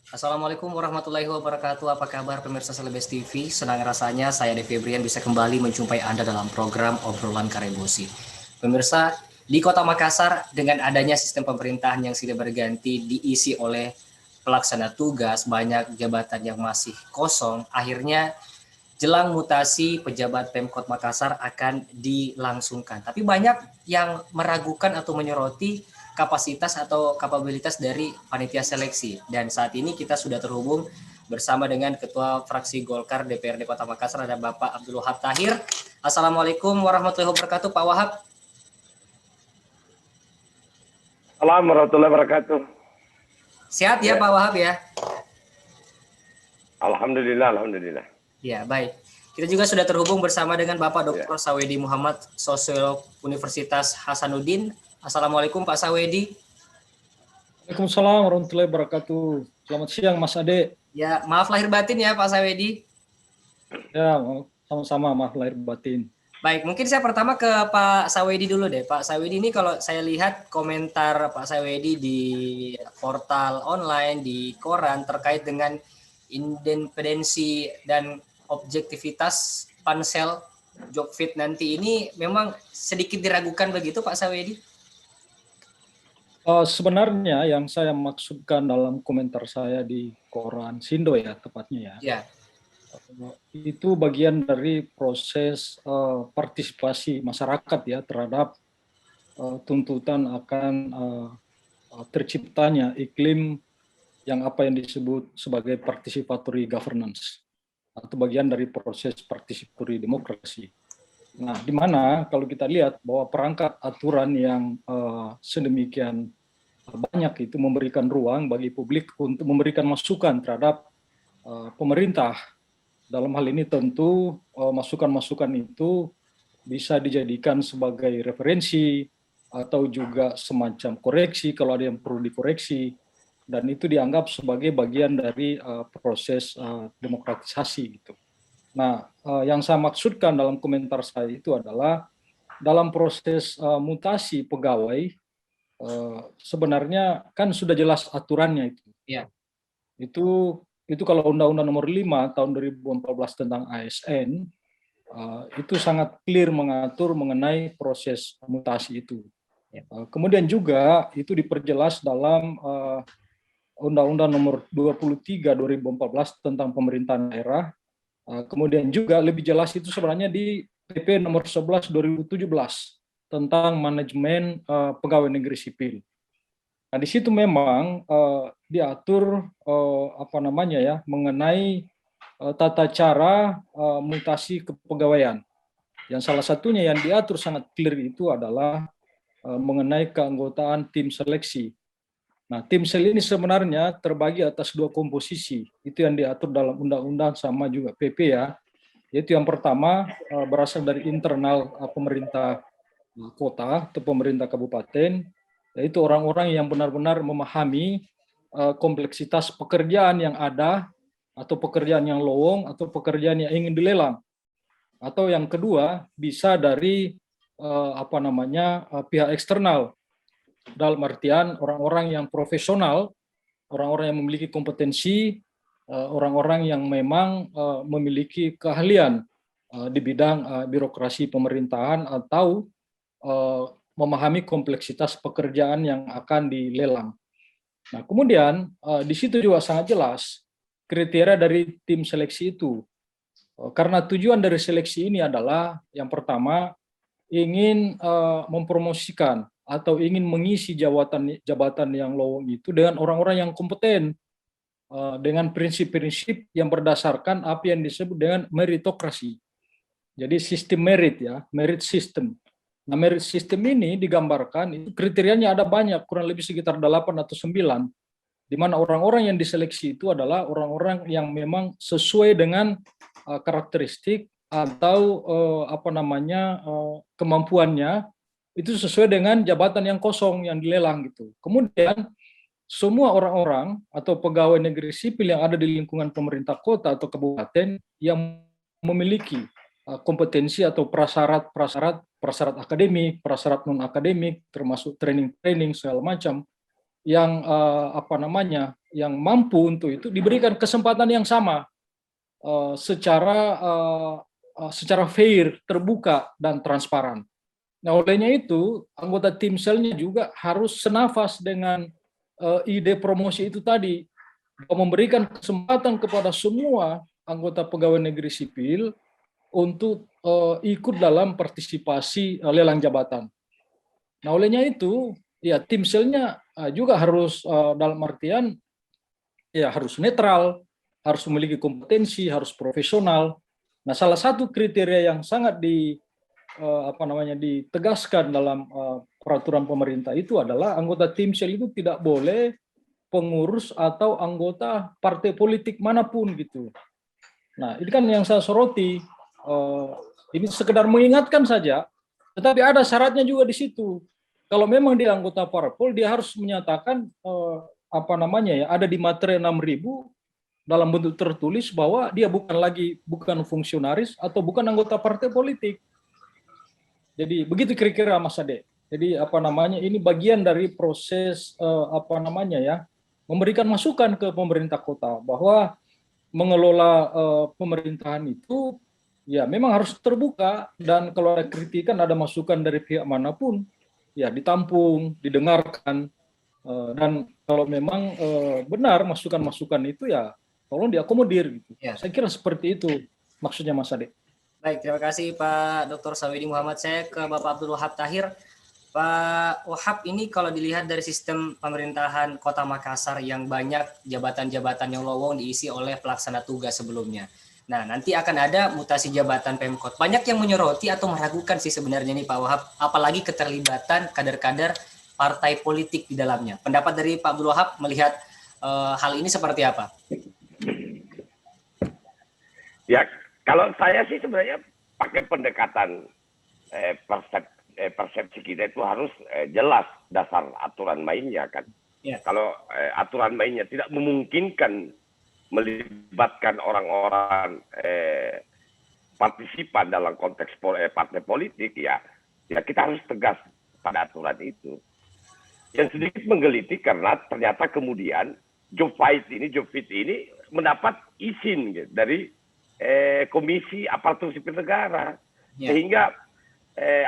Assalamualaikum warahmatullahi wabarakatuh. Apa kabar pemirsa Selebes TV? Senang rasanya saya Devi Brian bisa kembali menjumpai Anda dalam program Obrolan Karebosi. Pemirsa, di Kota Makassar dengan adanya sistem pemerintahan yang silih berganti diisi oleh pelaksana tugas, banyak jabatan yang masih kosong, akhirnya jelang mutasi pejabat Pemkot Makassar akan dilangsungkan. Tapi banyak yang meragukan atau menyoroti kapasitas atau kapabilitas dari panitia seleksi. Dan saat ini kita sudah terhubung bersama dengan Ketua Fraksi Golkar DPRD Kota Makassar, ada Bapak Abdul Wahab Tahir. Assalamualaikum warahmatullahi wabarakatuh, Pak Wahab. Assalamualaikum warahmatullahi wabarakatuh. Sehat ya, Pak Wahab ya? Alhamdulillah, alhamdulillah. Ya, baik. Kita juga sudah terhubung bersama dengan Bapak Dr. Sawedi Muhammad, Sosiolog Universitas Hasanuddin. Assalamualaikum Pak Sawedi. Waalaikumsalam warahmatullahi wabarakatuh. Selamat siang Mas Ade. Ya, maaf lahir batin ya Pak Sawedi. Ya, sama-sama maaf lahir batin. Baik, mungkin saya pertama ke Pak Sawedi dulu deh. Pak Sawedi ini kalau saya lihat komentar Pak Sawedi di portal online, di koran terkait dengan independensi dan objektivitas pansel Jokfit nanti ini memang sedikit diragukan begitu Pak Sawedi? Sebenarnya yang saya maksudkan dalam komentar saya di koran Sindo ya tepatnya ya. Itu bagian dari proses partisipasi masyarakat ya terhadap tuntutan akan terciptanya iklim yang apa yang disebut sebagai participatory governance atau bagian dari proses participatory demokrasi. Nah, di mana kalau kita lihat bahwa perangkat aturan yang sedemikian banyak itu memberikan ruang bagi publik untuk memberikan masukan terhadap pemerintah. Dalam hal ini tentu masukan-masukan itu bisa dijadikan sebagai referensi atau juga semacam koreksi kalau ada yang perlu dikoreksi, dan itu dianggap sebagai bagian dari proses demokratisasi gitu. Nah, yang saya maksudkan dalam komentar saya itu adalah dalam proses mutasi pegawai sebenarnya kan sudah jelas aturannya itu. Ya. Itu kalau Undang-Undang Nomor 5 tahun 2014 tentang ASN itu sangat clear mengatur mengenai proses mutasi itu. Ya. Kemudian juga itu diperjelas dalam Undang-Undang Nomor 23 2014 tentang pemerintahan daerah. Kemudian juga lebih jelas itu sebenarnya di PP Nomor 11 2017 tentang manajemen pegawai negeri sipil. Nah, di situ memang diatur mengenai tata cara mutasi kepegawaian. Yang salah satunya yang diatur sangat clear itu adalah mengenai keanggotaan tim seleksi. Nah, tim sel ini sebenarnya terbagi atas dua komposisi. Itu yang diatur dalam undang-undang sama juga PP ya. Yaitu yang pertama berasal dari internal pemerintah kota atau pemerintah kabupaten, yaitu orang-orang yang benar-benar memahami kompleksitas pekerjaan yang ada atau pekerjaan yang lowong atau pekerjaan yang ingin dilelang. Atau yang kedua bisa dari pihak eksternal, dalam artian orang-orang yang profesional, orang-orang yang memiliki kompetensi, orang-orang yang memang memiliki keahlian di bidang birokrasi pemerintahan atau memahami kompleksitas pekerjaan yang akan dilelang. Nah, kemudian di situ juga sangat jelas kriteria dari tim seleksi itu. Karena tujuan dari seleksi ini adalah yang pertama ingin mempromosikan atau ingin mengisi jabatan yang lowong itu dengan orang-orang yang kompeten, dengan prinsip-prinsip yang berdasarkan apa yang disebut dengan meritokrasi. Jadi sistem merit ya, merit system. Nah, merit system ini digambarkan, itu kriterianya ada banyak, kurang lebih sekitar 8 atau 9, di mana orang-orang yang diseleksi itu adalah orang-orang yang memang sesuai dengan karakteristik atau kemampuannya itu sesuai dengan jabatan yang kosong yang dilelang gitu. Kemudian semua orang-orang atau pegawai negeri sipil yang ada di lingkungan pemerintah kota atau kabupaten yang memiliki kompetensi atau prasyarat akademik, prasyarat non akademik, termasuk training segala macam, yang mampu untuk itu diberikan kesempatan yang sama secara fair, terbuka dan transparan. Nah, olehnya itu anggota tim selnya juga harus senafas dengan ide promosi itu tadi, memberikan kesempatan kepada semua anggota pegawai negeri sipil untuk ikut dalam partisipasi lelang jabatan. Nah, olehnya itu ya tim selnya juga harus dalam artian ya harus netral, harus memiliki kompetensi, harus profesional. Nah, salah satu kriteria yang sangat ditegaskan dalam peraturan pemerintah itu adalah anggota tim sel itu tidak boleh pengurus atau anggota partai politik manapun gitu. Nah, ini kan yang saya soroti. Ini sekedar mengingatkan saja, tetapi ada syaratnya juga di situ. Kalau memang dia anggota parpol, dia harus menyatakan ada di materai 6.000 dalam bentuk tertulis bahwa dia bukan fungsionaris atau bukan anggota partai politik. Jadi begitu kira-kira Mas Ade. Jadi ini bagian dari proses memberikan masukan ke pemerintah kota bahwa mengelola pemerintahan itu ya memang harus terbuka, dan kalau ada kritikan, ada masukan dari pihak manapun ya ditampung, didengarkan, dan kalau memang benar masukan-masukan itu ya tolong diakomodir gitu. Ya. Saya kira seperti itu maksudnya Mas Ade. Baik, terima kasih Pak Dr. Sawidi Muhammad. Saya ke Bapak Abdul Wahab Tahir. Pak Wahab, ini kalau dilihat dari sistem pemerintahan Kota Makassar yang banyak jabatan-jabatan yang lowong diisi oleh pelaksana tugas sebelumnya. Nah, nanti akan ada mutasi jabatan Pemkot. Banyak yang menyoroti atau meragukan sih sebenarnya nih Pak Wahab, apalagi keterlibatan kader-kader partai politik di dalamnya. Pendapat dari Pak Abdul Wahab melihat hal ini seperti apa? Ya, kalau saya sih sebenarnya pakai pendekatan persepsi kita itu harus jelas dasar aturan mainnya kan. Ya. Kalau aturan mainnya tidak memungkinkan melibatkan orang-orang partisipan dalam konteks partai politik, ya kita harus tegas pada aturan itu. Yang sedikit menggelitik karena ternyata kemudian job fit ini mendapat izin gitu, dari Komisi Aparatur Sipil Negara, sehingga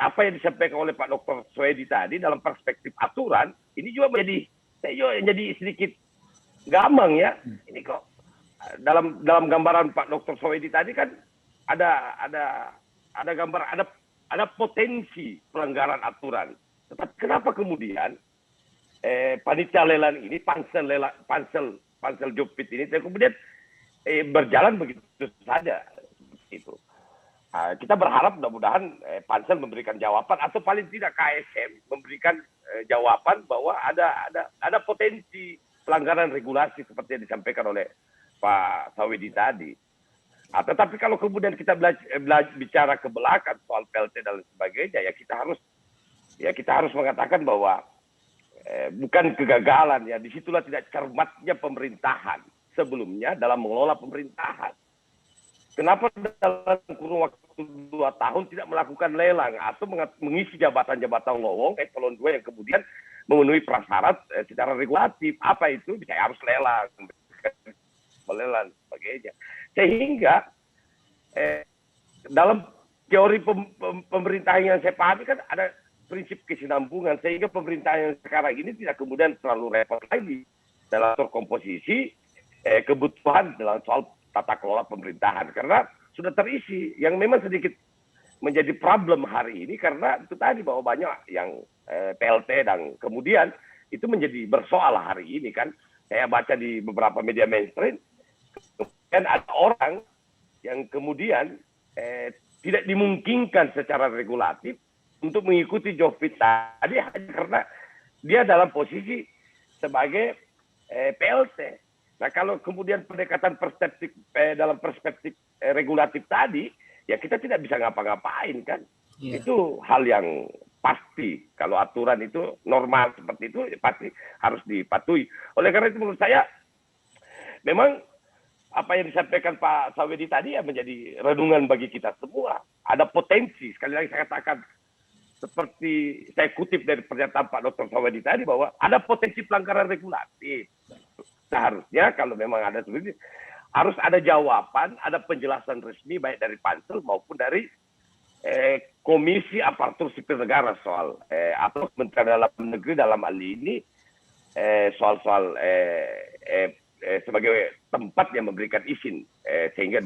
apa yang disampaikan oleh Pak Dr. Soedi tadi dalam perspektif aturan ini juga menjadi sedikit gamang ya. Ini kok dalam gambaran Pak Dr. Soedi tadi kan ada gambar ada potensi pelanggaran aturan. Tetapi kenapa kemudian panitia lelang ini pansel job fit ini kemudian berjalan begitu saja itu. Kita berharap mudah-mudahan pansel memberikan jawaban atau paling tidak KSM memberikan jawaban bahwa ada potensi pelanggaran regulasi seperti yang disampaikan oleh Pak Sawidi tadi. Tetapi kalau kemudian kita bicara ke belakang soal PLT dan sebagainya, ya kita harus mengatakan bahwa bukan kegagalan ya, disitulah tidak cermatnya pemerintahan sebelumnya dalam mengelola pemerintahan. Kenapa dalam kurun waktu 2 tahun tidak melakukan lelang atau mengisi jabatan-jabatan lowong eselon 2 yang kemudian memenuhi prasyarat secara regulatif? Apa itu? Bisa harus lelang, melelang sebagainya. Sehingga dalam teori pemerintahan yang saya pahami kan ada prinsip kesinambungan, sehingga pemerintahan yang sekarang ini tidak kemudian terlalu repot lagi dalam komposisi kebutuhan dalam soal tata kelola pemerintahan, karena sudah terisi. Yang memang sedikit menjadi problem hari ini karena itu tadi bahwa banyak yang PLT dan kemudian itu menjadi bersoal hari ini kan. Saya baca di beberapa media mainstream, kemudian ada orang yang kemudian tidak dimungkinkan secara regulatif untuk mengikuti job fit tadi hanya karena dia dalam posisi sebagai PLT. Nah, kalau kemudian pendekatan dalam perspektif regulatif tadi, ya kita tidak bisa ngapa-ngapain kan. Yeah. Itu hal yang pasti. Kalau aturan itu normal seperti itu, pasti harus dipatuhi. Oleh karena itu menurut saya, memang apa yang disampaikan Pak Sawedi tadi ya menjadi renungan bagi kita semua. Ada potensi, sekali lagi saya katakan, seperti saya kutip dari pernyataan Pak Dr. Fawadi tadi bahwa ada potensi pelanggaran regulatif. Seharusnya kalau memang ada seperti itu, harus ada jawaban, ada penjelasan resmi baik dari Pansel maupun dari Komisi Aparatur Sipil Negara soal atau Kementerian Dalam Negeri dalam hal ini soal-soal sebagai tempat yang memberikan izin sehingga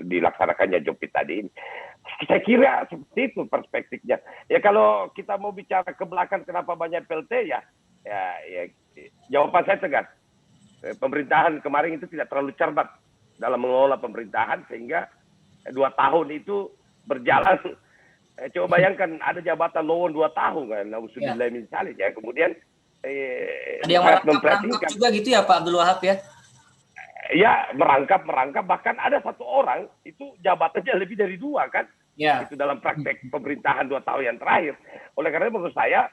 dilaksanakannya job fit tadi ini. Saya kira seperti itu perspektifnya. Ya kalau kita mau bicara ke belakang kenapa banyak PLT ya jawaban saya tegas. Pemerintahan kemarin itu tidak terlalu cermat dalam mengelola pemerintahan sehingga 2 tahun itu berjalan. Coba bayangkan ada jabatan lowon 2 tahun kan, nauzubillah min dzalik ya. Kemudian ada yang merangkap juga gitu ya Pak Abdul Wahab ya? Ya merangkap bahkan ada 1 orang itu jabatannya lebih dari 2 kan? Ya. Itu dalam praktek pemerintahan 2 tahun yang terakhir. Oleh karena menurut saya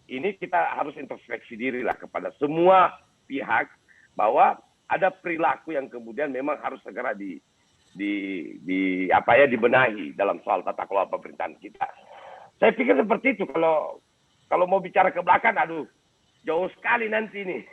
ini kita harus introspeksi diri lah kepada semua pihak bahwa ada perilaku yang kemudian memang harus segera dibenahi dalam soal tata kelola pemerintahan kita. Saya pikir seperti itu. Kalau mau bicara ke belakang, aduh jauh sekali nanti nih.